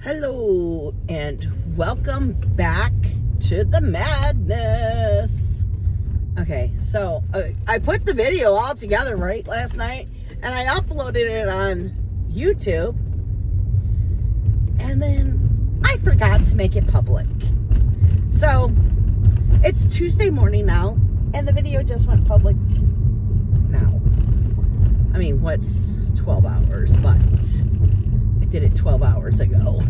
Hello and welcome back to the madness. Okay, so I put the video all together right last night and I uploaded it on YouTube, and then I forgot to make it public. So it's Tuesday morning now and the video just went public now. I mean, what's 12 hours, but I did it 12 hours ago.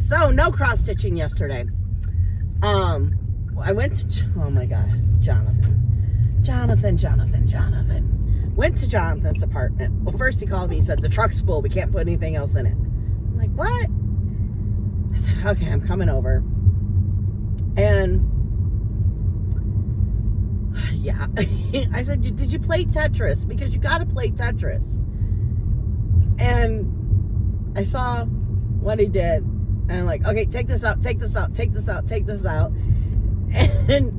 So no cross stitching yesterday. I went to, oh my God, Jonathan. Went to Jonathan's apartment. Well, first he called me, he said, the truck's full, we can't put anything else in it. I'm like, what? I said, okay, I'm coming over. And yeah, I said, did you play Tetris? Because you got to play Tetris. And I saw what he did. And I'm like, okay, take this out, take this out, take this out, take this out. And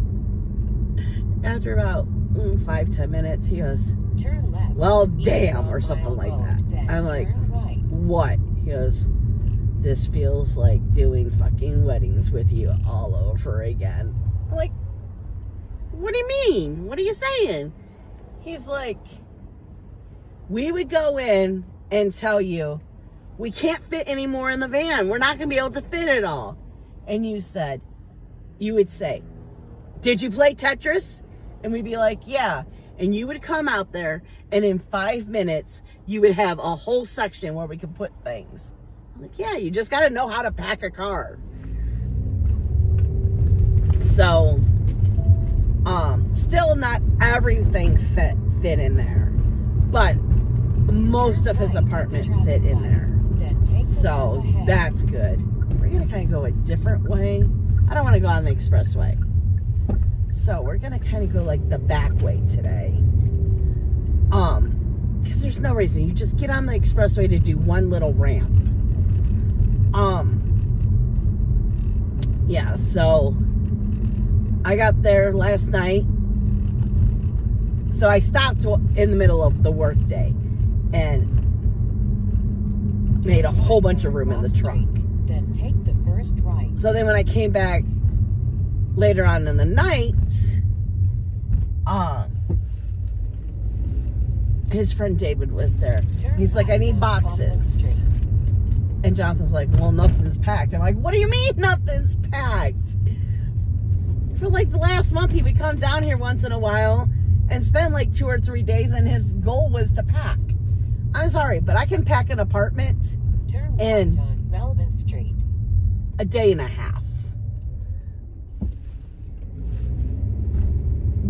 after about 5-10 minutes, he goes, turn left, well, damn, or something like that. I'm like, right. What? He goes, this feels like doing fucking weddings with you all over again. I'm like, what do you mean? What are you saying? He's like, we would go in and tell you, we can't fit any more in the van. We're not going to be able to fit it all. And you would say, did you play Tetris? And we'd be like, yeah. And you would come out there, and in 5 minutes, you would have a whole section where we could put things. I'm like, yeah, you just got to know how to pack a car. So, still not everything fit in there, but most of his apartment fit in there. So that's good. We're gonna kind of go a different way. I don't want to go on the expressway. So we're gonna kind of go like the back way today. Because there's no reason. You just get on the expressway to do one little ramp. Yeah, so I got there last night. So I stopped in the middle of the work day and made a whole bunch of room in the trunk. Then take the first right. So then when I came back later on in the night, his friend David was there. He's like, I need boxes. And Jonathan's like, well, nothing's packed. I'm like, what do you mean nothing's packed? For like the last month, he would come down here once in a while and spend like 2 or 3 days, and his goal was to pack. I'm sorry, but I can pack an apartment in a day and a half.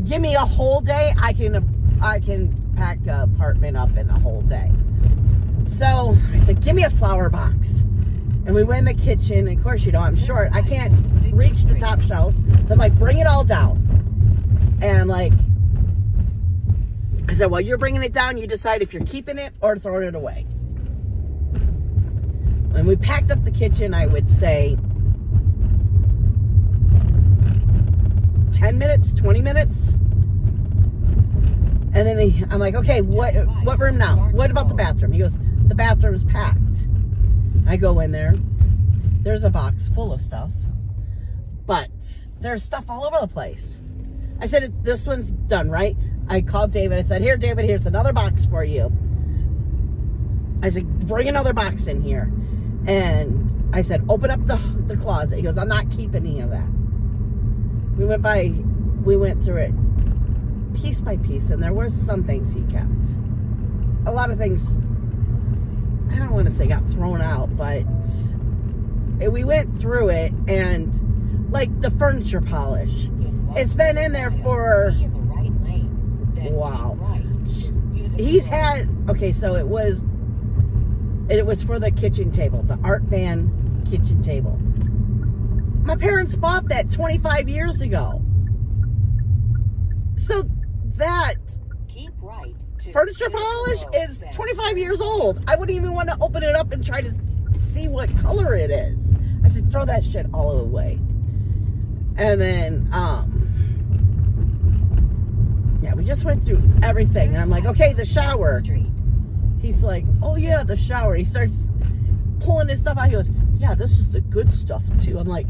Give me a whole day, I can pack an apartment up in a whole day. So I said, give me a flower box. And we went in the kitchen, and of course, you know, I'm short. I can't reach the top shelf. So I'm like, bring it all down. And I'm like, I said, well, you're bringing it down. You decide if you're keeping it or throwing it away. When we packed up the kitchen, I would say 10 minutes, 20 minutes. And then I'm like, okay, what room now? What about the bathroom? He goes, the bathroom's packed. I go in there. There's a box full of stuff. But there's stuff all over the place. I said, this one's done, right? I called David. I said, here, David, here's another box for you. I said, bring another box in here. And I said, open up the closet. He goes, I'm not keeping any of that. We went through it piece by piece, and there were some things he kept. A lot of things, I don't want to say got thrown out, but we went through it, and like the furniture polish, it's been in there for, wow. He's had, okay, so it was for the kitchen table, the Art Van kitchen table. My parents bought that 25 years ago. So that furniture polish is 25 years old. I wouldn't even want to open it up and try to see what color it is. I said, throw that shit all away. And then, yeah, we just went through everything. I'm like, okay, the shower. he's like, oh yeah, the shower. He starts pulling his stuff out. He goes, yeah, this is the good stuff too. I'm like,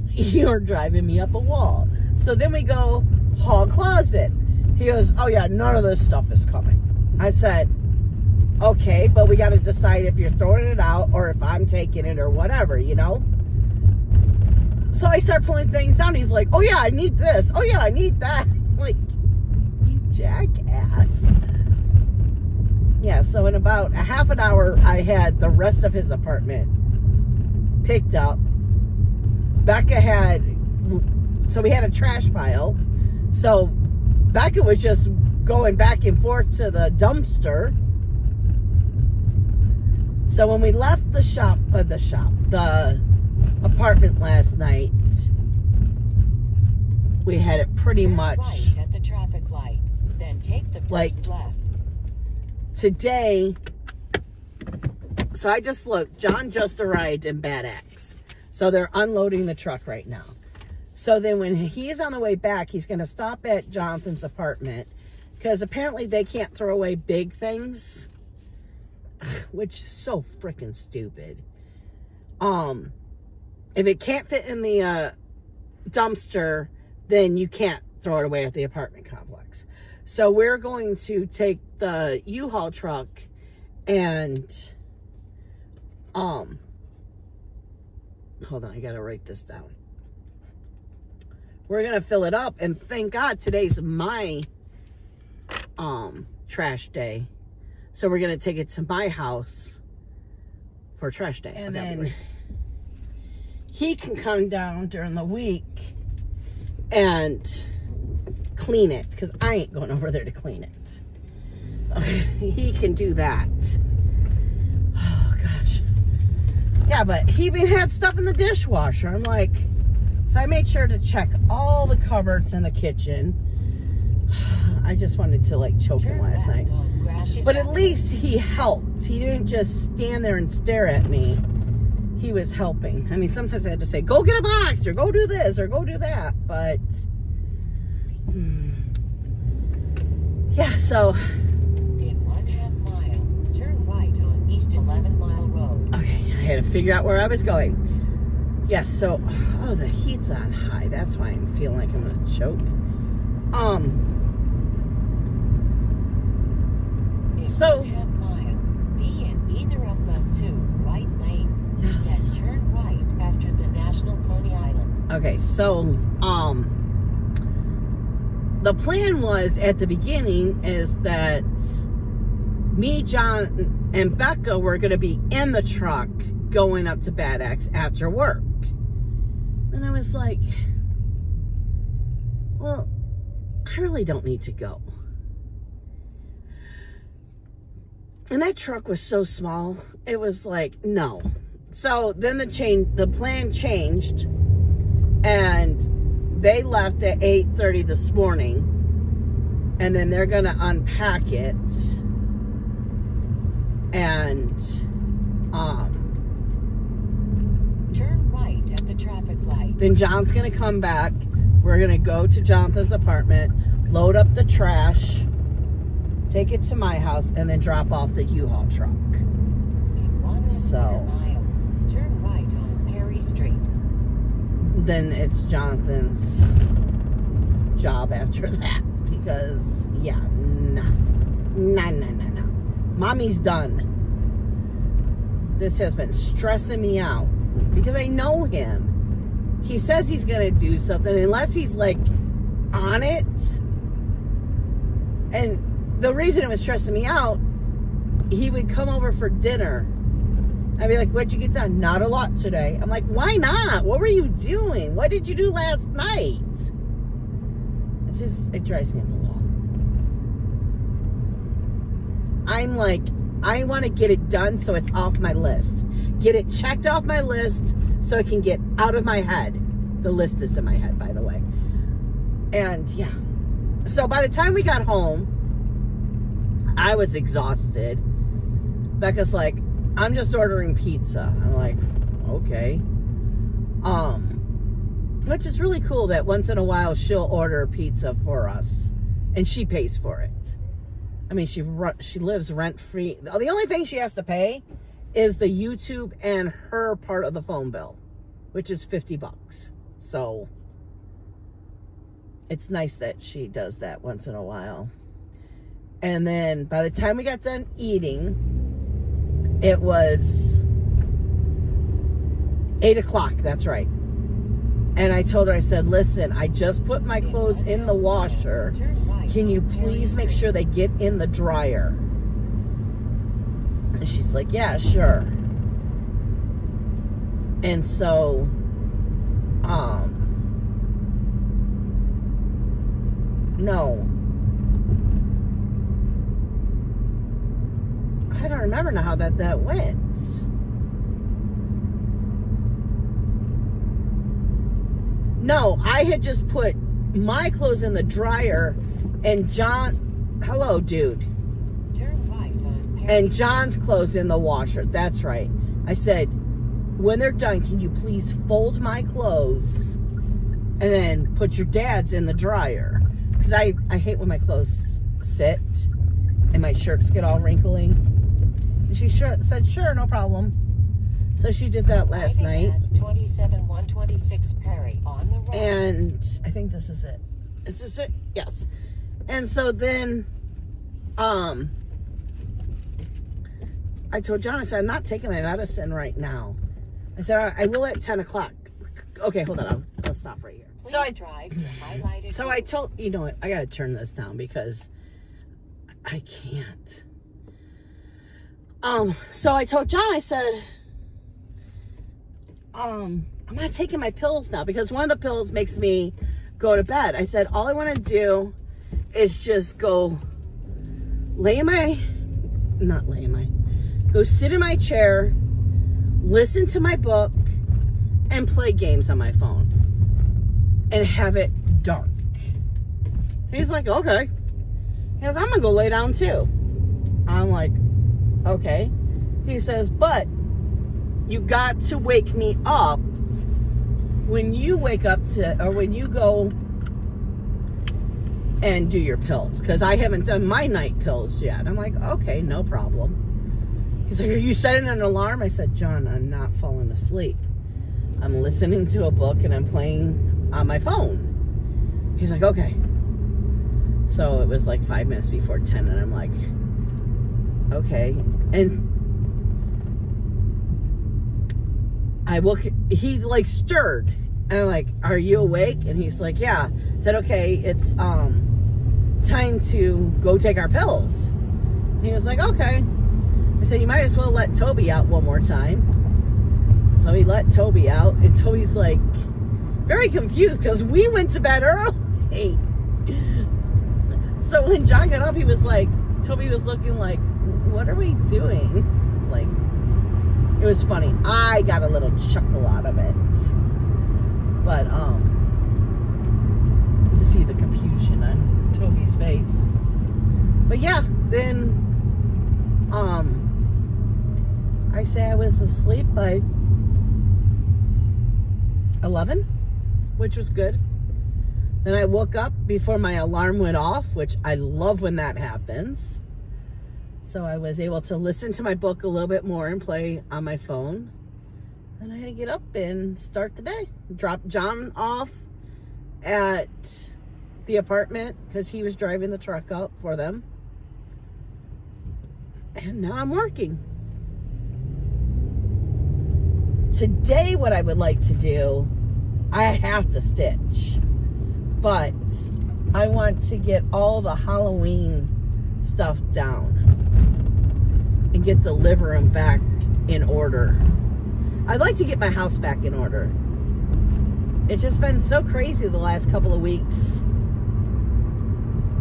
you're driving me up a wall. So then we go hall closet. He goes, oh yeah, none of this stuff is coming. I said, okay, but we got to decide if you're throwing it out or if I'm taking it or whatever, you know? So I start pulling things down. He's like, oh yeah, I need this. Oh yeah, I need that. I'm like, you jackass. Yeah, so in about a half an hour, I had the rest of his apartment picked up. Becca had, so we had a trash pile. So Becca was just going back and forth to the dumpster. So when we left the apartment last night, we had it pretty much right at the traffic light, then take the first left. Today, so I just looked, John just arrived in Bad Axe. So they're unloading the truck right now. So then when he's on the way back, he's going to stop at Jonathan's apartment because apparently they can't throw away big things, which is so freaking stupid. If it can't fit in the dumpster, then you can't throw it away at the apartment complex. So we're going to take the U-Haul truck and hold on, I gotta write this down. We're gonna fill it up, and thank God today's my trash day. So we're gonna take it to my house for trash day. And then he can come down during the week and clean it, because I ain't going over there to clean it. He can do that. Oh gosh. Yeah, but he even had stuff in the dishwasher. I'm like, so I made sure to check all the cupboards in the kitchen. I just wanted to like choke him last night. But at least he helped. He didn't just stand there and stare at me. He was helping. I mean, sometimes I had to say, go get a box, or go do this, or go do that. But yeah, so in 1/2 mile, turn right on East 11 Mile Road. Okay, I had to figure out where I was going. Yes, so oh, the heat's on high. That's why I'm feeling like I'm gonna choke. So 1/2 mile, be in either of the 2 right lanes. Yes. Then turn right after the National Coney Island. Okay, so the plan was at the beginning is that me, John, and Becca were going to be in the truck going up to Bad Axe after work. And I was like, well, I really don't need to go. And that truck was so small, it was like, no. So then the plan changed, and they left at 8:30 this morning, and then they're gonna unpack it, and turn right at the traffic light. Then John's gonna come back. We're gonna go to Jonathan's apartment, load up the trash, take it to my house, and then drop off the U-Haul truck. In 1.5 miles, turn right on Perry Street. Then it's Jonathan's job after that, because yeah, no. Mommy's done. This has been stressing me out because I know him. He says he's gonna do something unless he's like on it. And the reason it was stressing me out, he would come over for dinner. I'd be like, what'd you get done? Not a lot today. I'm like, why not? What were you doing? What did you do last night? It drives me up the wall. I'm like, I want to get it done so it's off my list. Get it checked off my list so it can get out of my head. The list is in my head, by the way. And yeah. So by the time we got home, I was exhausted. Becca's like, I'm just ordering pizza. I'm like, okay. Which is really cool that once in a while she'll order pizza for us and she pays for it. I mean, she lives rent-free. The only thing she has to pay is the YouTube and her part of the phone bill, which is $50. So it's nice that she does that once in a while. And then by the time we got done eating, it was 8 o'clock. That's right. And I told her, I said, listen, I just put my clothes in the washer. Can you please make sure they get in the dryer? And she's like, yeah, sure. And so, no. I don't remember now how that went. No, I had just put my clothes in the dryer and John, hello, dude. Turn right on And John's clothes in the washer. That's right. I said, when they're done, can you please fold my clothes and then put your dad's in the dryer? Because I hate when my clothes sit and my shirts get all wrinkly. And she said, sure, no problem. So she did that last night. 27126 Perry on the road. And I think this is it. Is this it? Yes. And so then, I told John, I said, I'm not taking my medicine right now. I said, I will at 10 o'clock. Okay, hold on. I'll stop right here. Please So I told, you know what? I got to turn this down because I can't. So I told John, I said, I'm not taking my pills now because one of the pills makes me go to bed. I said, all I want to do is just go go sit in my chair, listen to my book, and play games on my phone and have it dark. He's like, okay. He goes, I'm gonna go lay down too. I'm like, okay. He says, but you got to wake me up when you wake up or when you go and do your pills, because I haven't done my night pills yet. I'm like, okay, no problem. He's like, are you setting an alarm? I said, John, I'm not falling asleep. I'm listening to a book and I'm playing on my phone. He's like, okay. So it was like 5 minutes before 10 and I'm like, okay. And he like stirred and I'm like, are you awake? And he's like, yeah. I said, okay, it's time to go take our pills. And he was like, okay. I said, you might as well let Toby out one more time. So he let Toby out and Toby's like very confused because we went to bed early. So when John got up, he was like, Toby was looking like, what are we doing? It was like, it was funny. I got a little chuckle out of it. But, to see the confusion on Toby's face. But yeah, then, I say I was asleep by 11, which was good. Then I woke up before my alarm went off, which I love when that happens. So I was able to listen to my book a little bit more and play on my phone. And I had to get up and start the day. Drop John off at the apartment because he was driving the truck up for them. And now I'm working. Today, what I would like to do, I have to stitch. But I want to get all the Halloween stuff down and get the living room back in order. I'd like to get my house back in order. It's just been so crazy the last couple of weeks.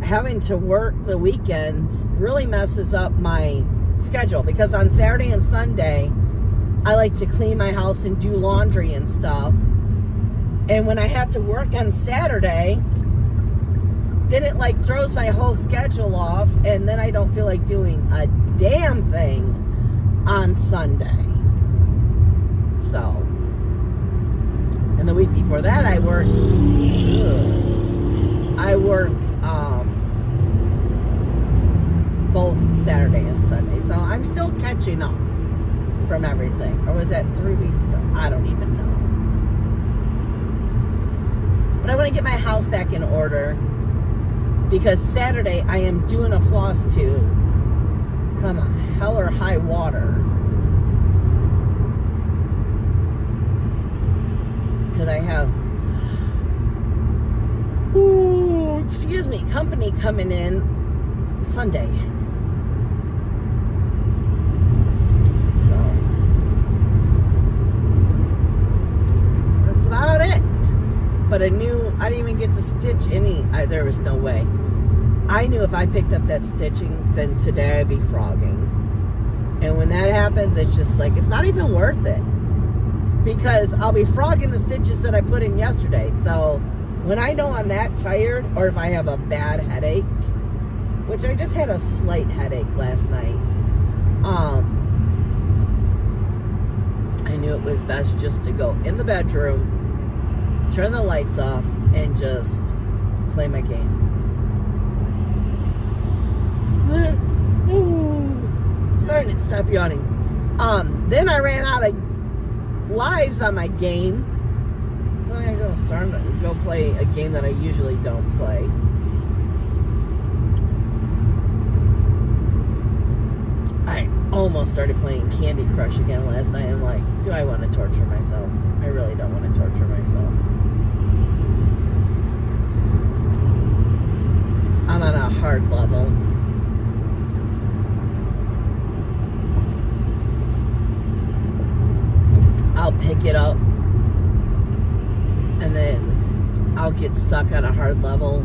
Having to work the weekends really messes up my schedule because on Saturday and Sunday, I like to clean my house and do laundry and stuff. And when I have to work on Saturday, then it like throws my whole schedule off and then I don't feel like doing a damn thing on Sunday. So, and the week before that I worked both Saturday and Sunday. So I'm still catching up from everything. Or was that 3 weeks ago? I don't even know. But I want to get my house back in order, because Saturday I am doing a Flosstube, come on, hell or high water. Because I have, excuse me, company coming in Sunday. So, that's about it. But I knew I didn't even get to stitch any. There was no way. I knew if I picked up that stitching, then today I'd be frogging. And when that happens, it's just like, it's not even worth it. Because I'll be frogging the stitches that I put in yesterday. So when I know I'm that tired, or if I have a bad headache, which I just had a slight headache last night, I knew it was best just to go in the bedroom, turn the lights off, and just play my game. Darn it, stop yawning. Then I ran out of lives on my game. So I'm gonna go play a game that I usually don't play. I almost started playing Candy Crush again last night. I'm like, do I want to torture myself? I really don't want to torture myself. I'm on a hard level. I'll pick it up and then I'll get stuck on a hard level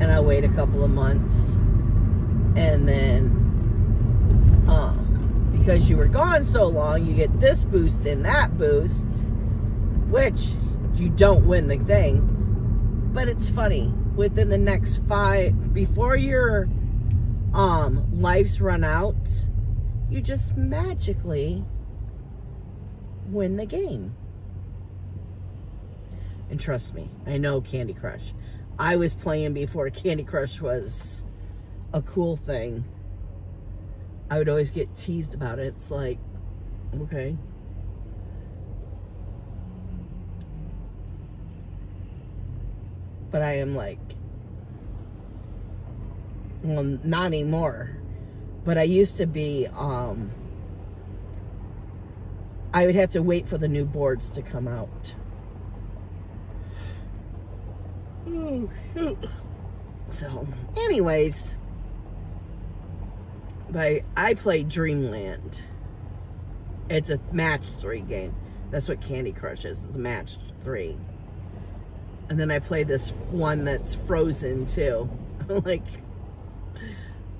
and I'll wait a couple of months, and then because you were gone so long, you get this boost and that boost, which you don't win the thing. But it's funny, within the next 5, before your lives run out, you just magically win the game. And trust me, I know Candy Crush. I was playing before Candy Crush was a cool thing. I would always get teased about it. It's like, okay. But I am like, well, not anymore. But I used to be, I would have to wait for the new boards to come out. Oh, shoot. So, anyways, but I played Dreamland. It's a match 3 game. That's what Candy Crush is. It's a match 3. And then I played this one that's Frozen too. Like,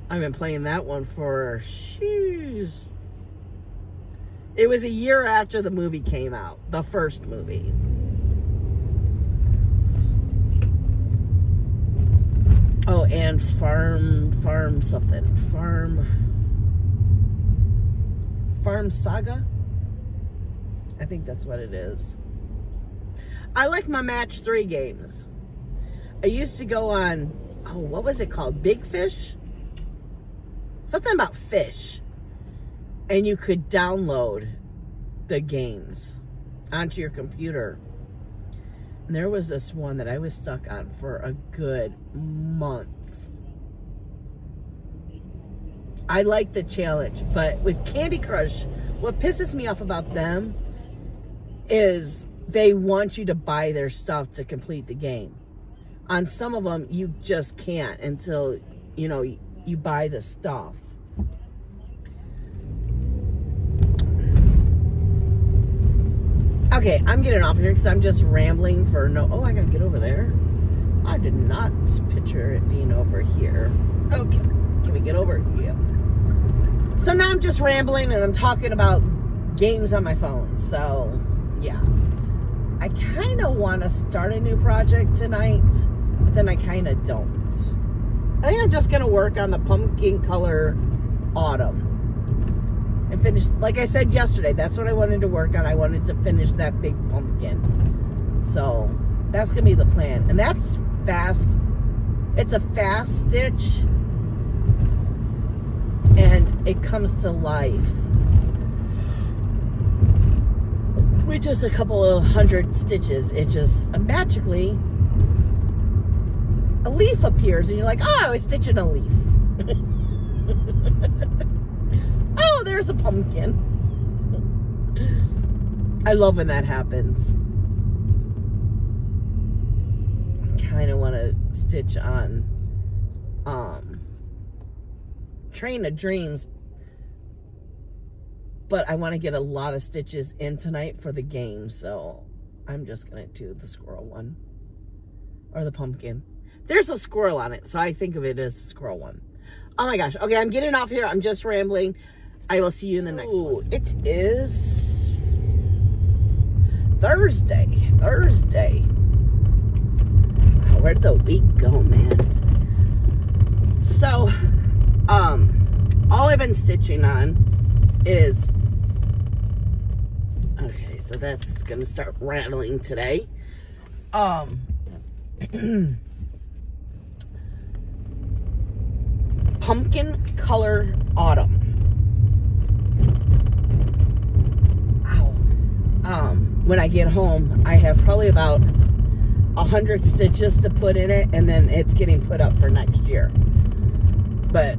I've been playing that one for, shoes. It was a year after the movie came out, the first movie. Oh, and Farm something. Farm Saga? I think that's what it is. I like my match 3 games. I used to go on, oh, what was it called? Big Fish? Something about fish. And you could download the games onto your computer. And there was this one that I was stuck on for a good month. I like the challenge, but with Candy Crush, what pisses me off about them is they want you to buy their stuff to complete the game. On some of them, you just can't until, you know, you buy the stuff. Okay, I'm getting off here because I'm just rambling for no... Oh, I gotta get over there. I did not picture it being over here. Okay, can we get over here? So now I'm just rambling and I'm talking about games on my phone. So, yeah. I kind of want to start a new project tonight, but then I kind of don't. I think I'm just going to work on the pumpkin color autumn. And finish, like I said yesterday, that's what I wanted to work on. I wanted to finish that big pumpkin. So that's going to be the plan. And that's fast. It's a fast stitch. and it comes to life with just a couple of 100 stitches. It just magically, a leaf appears and you're like, oh, I was stitching a leaf. Oh, there's a pumpkin. I love when that happens. I kind of want to stitch on Train of Dreams, but I want to get a lot of stitches in tonight for the game, so I'm just going to do the squirrel one. Or the pumpkin. There's a squirrel on it, so I think of it as a squirrel one. Oh my gosh. Okay, I'm getting off here. I'm just rambling. I will see you in the next one. It is Thursday. Wow, where'd the week go, man? So, all I've been stitching on is, okay, so that's gonna start rattling today. Pumpkin Color Autumn. Ow. When I get home, I have probably about 100 stitches to put in it, and then it's getting put up for next year. But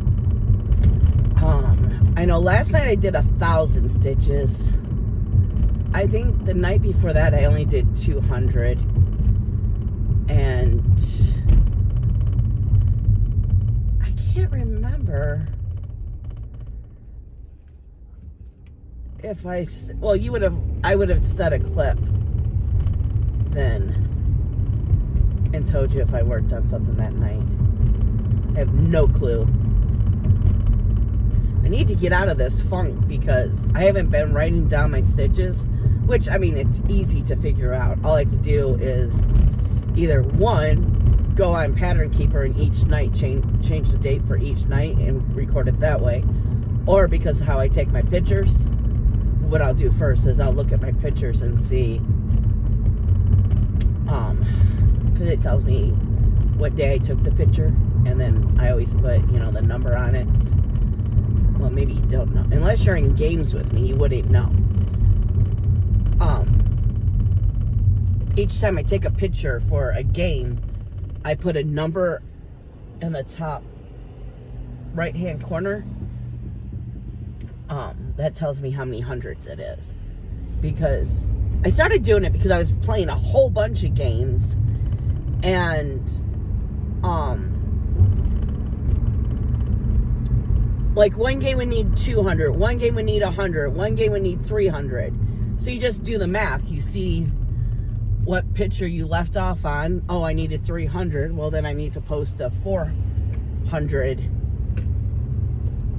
I know last night I did 1,000 stitches. I think the night before that I only did 200, and I can't remember if I would have set a clip then and told you if I worked on something that night. I have no clue. I need to get out of this funk because I haven't been writing down my stitches, which, I mean, it's easy to figure out. All I have to do is either one, go on Pattern Keeper and each night change the date for each night and record it that way, or because of how I take my pictures, what I'll do first is I'll look at my pictures and see, because it tells me what day I took the picture, and then I always put, you know, the number on it. Well, maybe you don't know. Unless you're in games with me, you wouldn't know. Each time I take a picture for a game, I put a number in the top right-hand corner. That tells me how many hundreds it is. Because I started doing it because I was playing a whole bunch of games, and like one game would need 200, one game would need 100, one game would need 300. So you just do the math. You see what picture you left off on. Oh, I needed 300. Well, then I need to post a 400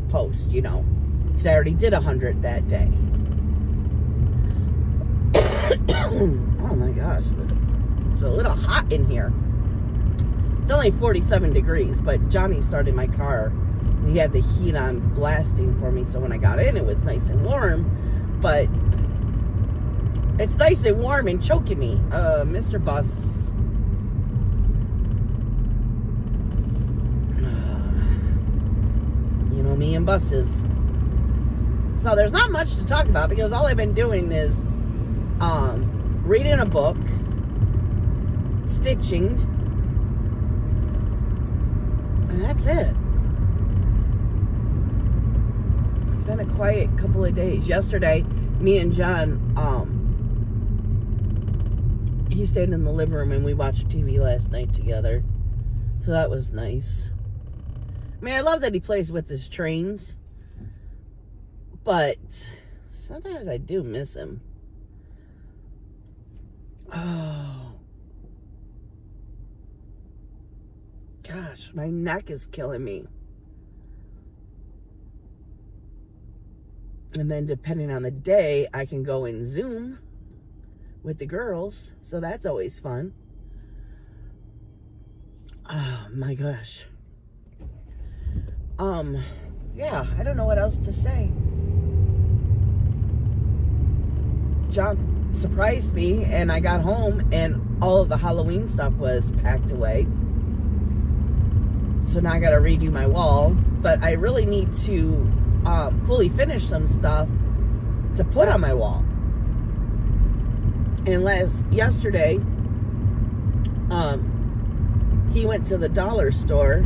post, you know, because I already did 100 that day. Oh my gosh, it's a little hot in here. It's only 47 degrees, but Johnny started my car and he had the heat on blasting for me, so when I got in it was nice and warm. But it's nice and warm and choking me. Mr. Bus. You know me and buses. So there's not much to talk about because all I've been doing is reading a book, stitching, and that's it. It's been a quiet couple of days. Yesterday, me and John, he stayed in the living room and we watched TV last night together. So that was nice. I mean, I love that he plays with his trains, but sometimes I do miss him. Oh. Gosh, my neck is killing me. And then depending on the day, I can go in Zoom with the girls. So that's always fun. Oh my gosh. Yeah, I don't know what else to say. John surprised me and I got home and all of the Halloween stuff was packed away. So now I gotta redo my wall. but I really need to fully finish some stuff to put on my wall. And yesterday, he went to the dollar store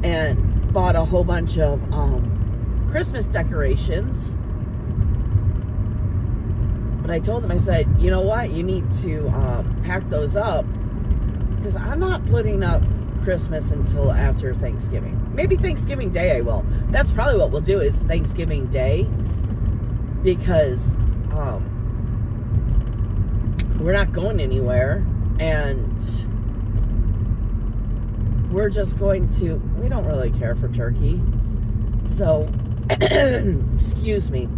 and bought a whole bunch of Christmas decorations. But I told him, I said, you know what? You need to pack those up, because I'm not putting up Christmas until after Thanksgiving. Maybe Thanksgiving Day I will. That's probably what we'll do, is Thanksgiving Day, because we're not going anywhere, and we're just going to, we don't really care for turkey. So, excuse me.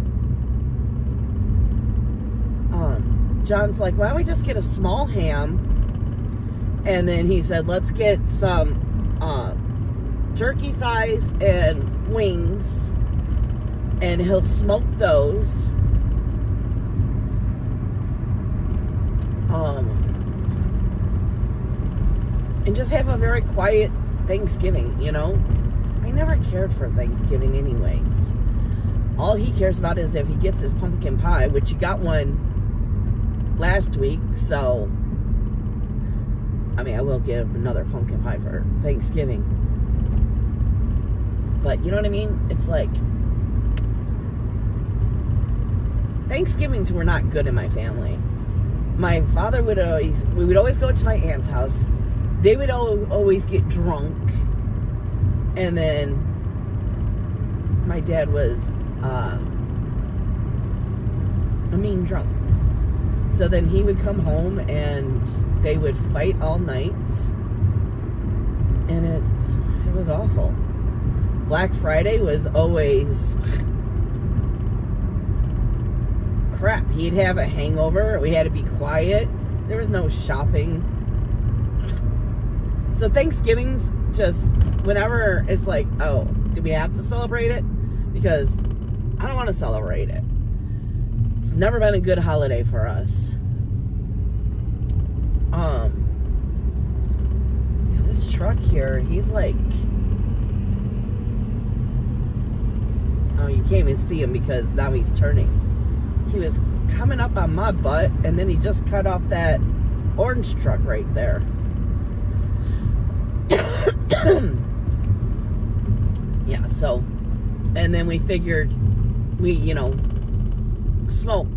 John's like, why don't we just get a small ham? And then he said, let's get some turkey thighs and wings, and he'll smoke those. And just have a very quiet Thanksgiving, you know? I never cared for Thanksgiving anyways. All he cares about is if he gets his pumpkin pie, which he got one last week, so I mean, I will get another pumpkin pie for Thanksgiving. But you know what I mean? It's like, Thanksgivings were not good in my family. My father would always, we would always go to my aunt's house. They would always get drunk. And then my dad was a mean drunk. So then he would come home and they would fight all night. And it was awful. Black Friday was always crap. He'd have a hangover. We had to be quiet. There was no shopping. So Thanksgiving's just whenever it's like, oh, do we have to celebrate it? Because I don't want to celebrate it. It's never been a good holiday for us. This truck here, he's like, oh, you can't even see him because now he's turning. He was coming up on my butt, and then he just cut off that orange truck right there. Yeah, so, and then we figured we, you know, smoke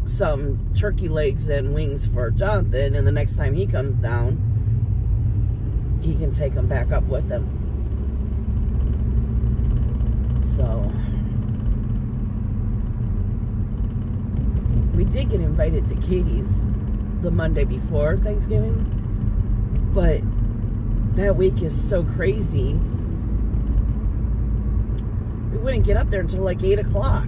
some turkey legs and wings for Jonathan, and the next time he comes down, he can take them back up with him. So, we did get invited to Katie's the Monday before Thanksgiving, but that week is so crazy. We wouldn't get up there until like 8 o'clock.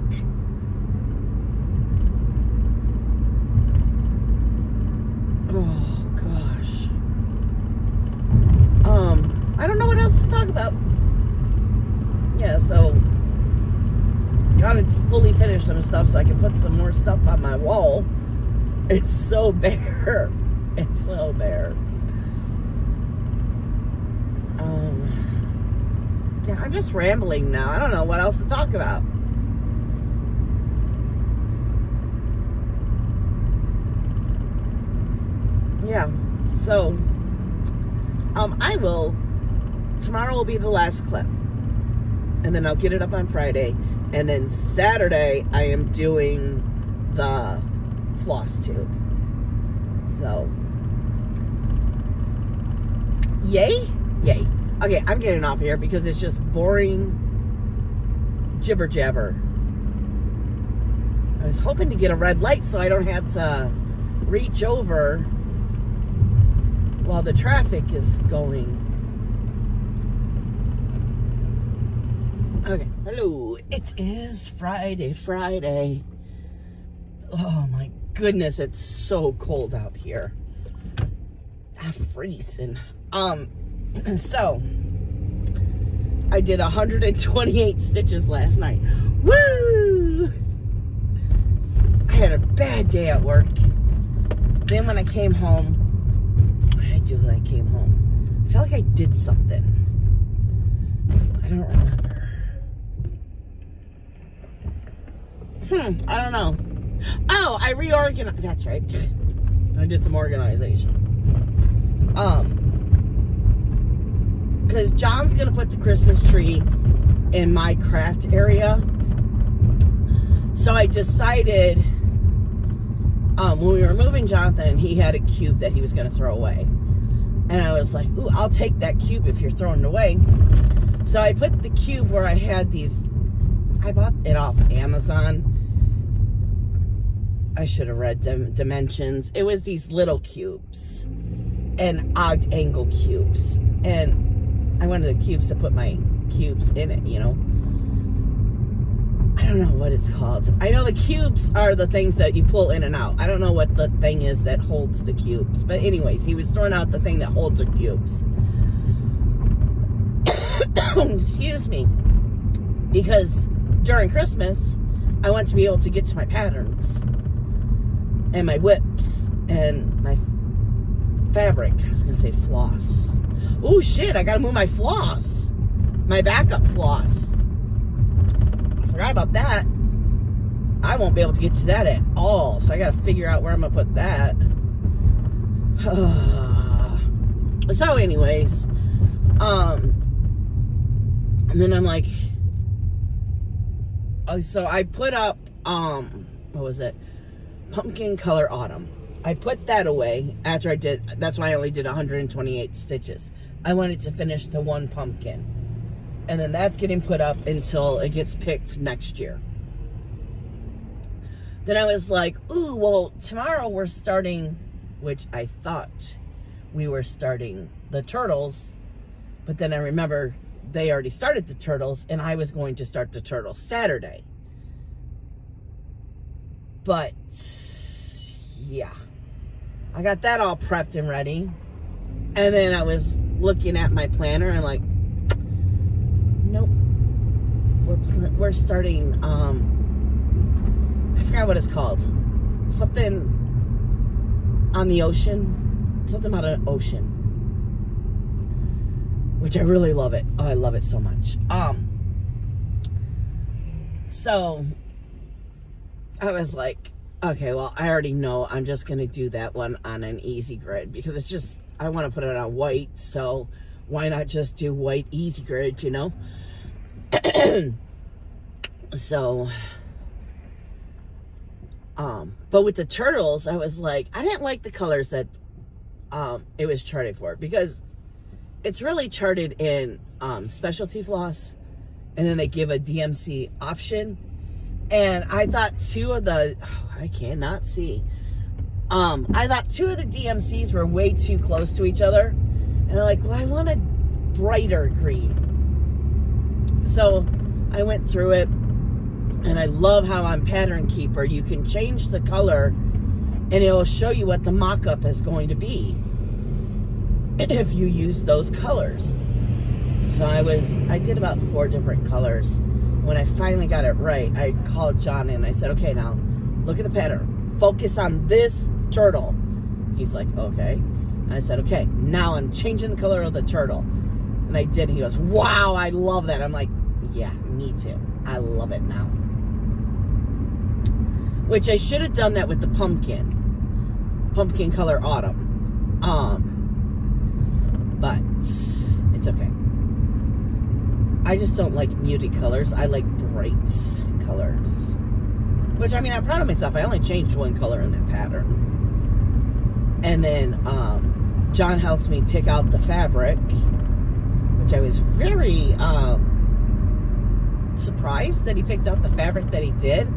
Oh, gosh. I don't know what else to talk about. Yeah, so gotta fully finish some stuff so I can put some more stuff on my wall. It's so bare. It's so bare. Yeah, I'm just rambling now. I don't know what else to talk about. Yeah, so tomorrow will be the last clip, and then I'll get it up on Friday, and then Saturday I am doing the Flosstube. So yay. Okay, I'm getting off here because it's just boring jibber jabber. I was hoping to get a red light so I don't have to reach over while the traffic is going. Okay, hello. It is Friday. Oh my goodness, it's so cold out here. I'm freezing. So I did 128 stitches last night. Woo! I had a bad day at work. Then when I came home, what did I do when I came home? I felt like I did something. don't remember. I don't know. Oh, I reorganized. That's right. I did some organization. Because John's gonna put the Christmas tree in my craft area. So I decided, when we were moving Jonathan, he had a cube that he was gonna throw away. And I was like, ooh, I'll take that cube if you're throwing it away. So I put the cube where I had these, I bought it off Amazon. I should have read dimensions. It was these little cubes and odd angle cubes. And I wanted the cubes to put my cubes in it, you know. I don't know what it's called. I know the cubes are the things that you pull in and out. I don't know what the thing is that holds the cubes. But anyways, he was throwing out the thing that holds the cubes. Excuse me. Because during Christmas, I want to be able to get to my patterns and my whips and my fabric. I was going to say floss. Oh shit, I got to move my floss. My backup floss. I forgot about that. I won't be able to get to that at all. So I got to figure out where I'm going to put that. So anyways, and then I'm like, oh, so I put up, what was it? Pumpkin Color Autumn. I put that away after I did, that's why I only did 128 stitches. I wanted to finish the one pumpkin. And then that's getting put up until it gets picked next year. Then I was like, ooh, well, tomorrow we're starting, which I thought we were starting the turtles. But then I remember they already started the turtles and I was going to start the turtles Saturday. But yeah, I got that all prepped and ready. And then I was looking at my planner and like, nope, we're starting, I forgot what it's called. Something on the ocean, something about an ocean, which I really love it. Oh, I love it so much. So I was like, okay, well, I already know I'm just going to do that one on an easy grid because it's just, I want to put it on white. So why not just do white easy grid, you know? So, but with the turtles, I was like, I didn't like the colors that, it was charted for because it's really charted in, specialty floss and then they give a DMC option. And I thought two of the, I cannot see. I thought two of the DMCs were way too close to each other. And I'm like, well, I want a brighter green. So I went through it and I love how on Pattern Keeper, you can change the color and it'll show you what the mock-up is going to be if you use those colors. So I did about 4 different colors. When I finally got it right, I called John and I said, okay, now look at the pattern. Focus on this turtle. He's like, okay. And I said, okay, now I'm changing the color of the turtle. And I did. He goes, wow, I love that. I'm like, yeah, me too. I love it now. Which I should have done that with the pumpkin color autumn. But it's okay. I just don't like muted colors. I like bright colors. Which, I mean, I'm proud of myself. I only changed 1 color in that pattern. And then John helps me pick out the fabric, which I was very surprised that he picked out the fabric that he did.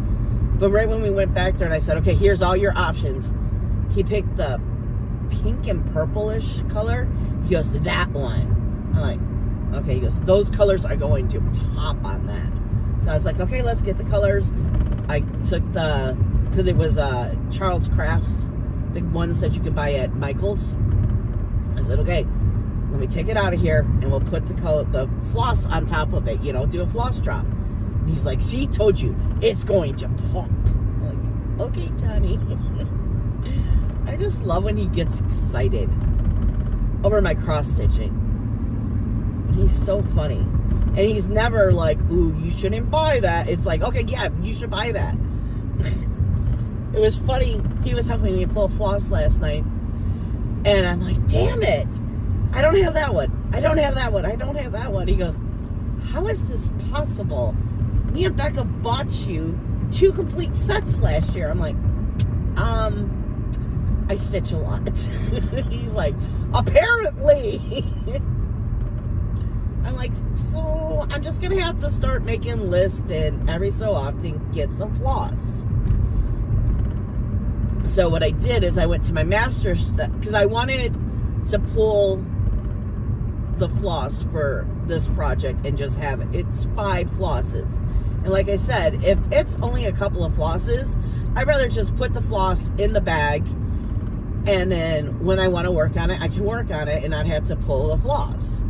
But right when we went back there and I said, okay, here's all your options, he picked the pink and purplish color. He goes, that one. I'm like, okay, he goes, those colors are going to pop on that. So I was like, okay, let's get the colors. I took because it was Charles Crafts, the ones that you can buy at Michael's. I said, okay, let me take it out of here and we'll put the floss on top of it, you know, do a floss drop. And he's like, see, told you, it's going to pump. I'm like, okay, Johnny. I just love when he gets excited over my cross stitching. He's so funny. And he's never like, ooh, you shouldn't buy that. It's like, okay, yeah, you should buy that. It was funny. He was helping me pull floss last night. And I'm like, damn it. I don't have that one. I don't have that one. I don't have that one. He goes, how is this possible? Me and Becca bought you 2 complete sets last year. I'm like, I stitch a lot. He's like, apparently. I'm like, so I'm just gonna have to start making lists and every so often get some floss. So what I did is I went to my master set because I wanted to pull the floss for this project and just have it. It's 5 flosses. And like I said, if it's only a couple of flosses, I'd rather just put the floss in the bag, and then when I want to work on it, I can work on it and not have to pull the floss.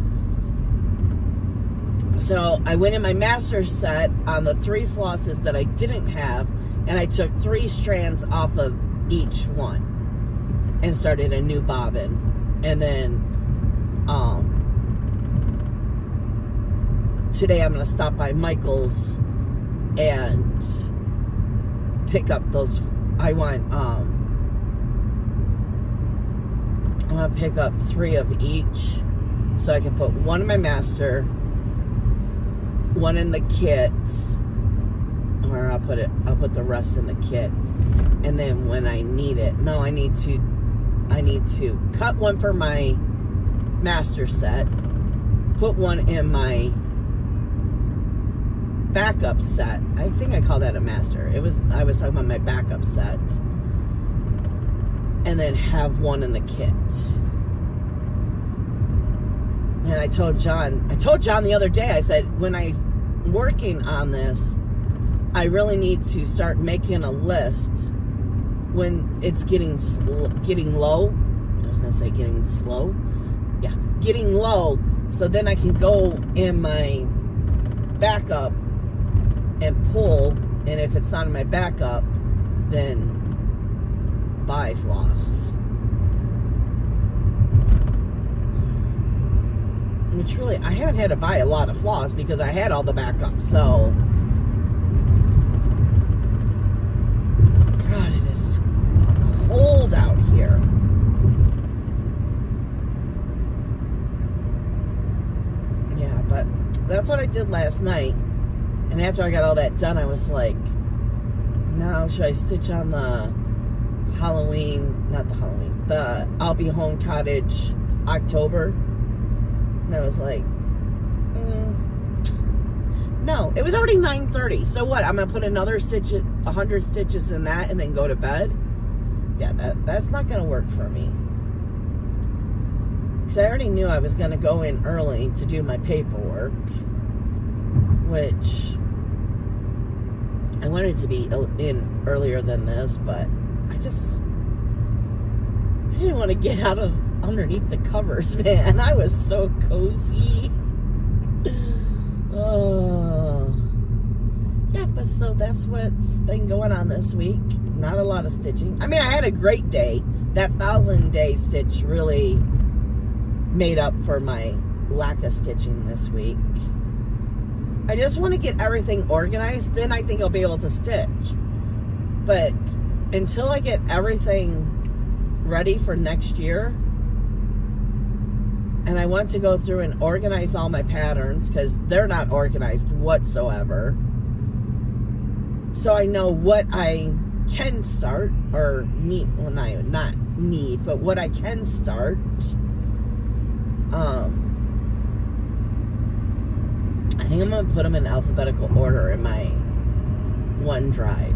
So I went in my master set on the 3 flosses that I didn't have, and I took 3 strands off of each one and started a new bobbin. And then today I'm going to stop by Michael's and pick up those. I want to pick up 3 of each so I can put 1 in my master, 1 in the kit, or I'll put the rest in the kit. And then when I need it, no, I need to cut 1 for my master set, put 1 in my backup set. I think I call that a master. I was talking about my backup set. And then have 1 in the kit. And I told John the other day, I said, when I'm working on this, I really need to start making a list when it's getting low. I was going to say getting slow. Yeah, getting low. So then I can go in my backup and pull. And if it's not in my backup, then buy floss. Which really, I haven't had to buy a lot of floss because I had all the backup. So, God, it is cold out here. Yeah, but that's what I did last night. And after I got all that done, I was like, now should I stitch on the the I'll Be Home Cottage October? And I was like, no. It was already 9:30. So what? I'm going to put another 100 stitches in that and then go to bed? Yeah, that's not going to work for me. Because I already knew I was going to go in early to do my paperwork, which I wanted to be in earlier than this, but I didn't want to get out of underneath the covers, man. I was so cozy. Oh. Yeah, but so that's what's been going on this week. Not a lot of stitching. I mean, I had a great day. That 1,000-day stitch really made up for my lack of stitching this week. I just want to get everything organized, then I think I'll be able to stitch. But until I get everything ready for next year, and I want to go through and organize all my patterns because they're not organized whatsoever, so I know what I can start or need. Well, not need, but what I can start. I think I'm gonna put them in alphabetical order in my OneDrive,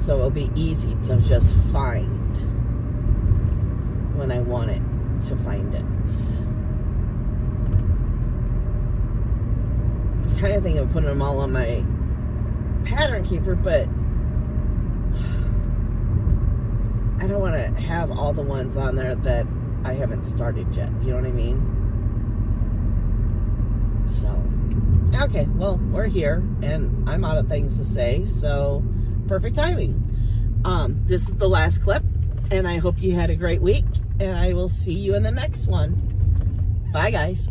so it'll be easy to just find when I want it to find it. I kind of think of putting them all on my pattern keeper, but I don't want to have all the ones on there that I haven't started yet. You know what I mean? So, okay, well, we're here, and I'm out of things to say, so perfect timing. This is the last clip, and I hope you had a great week, and I will see you in the next one. Bye, guys.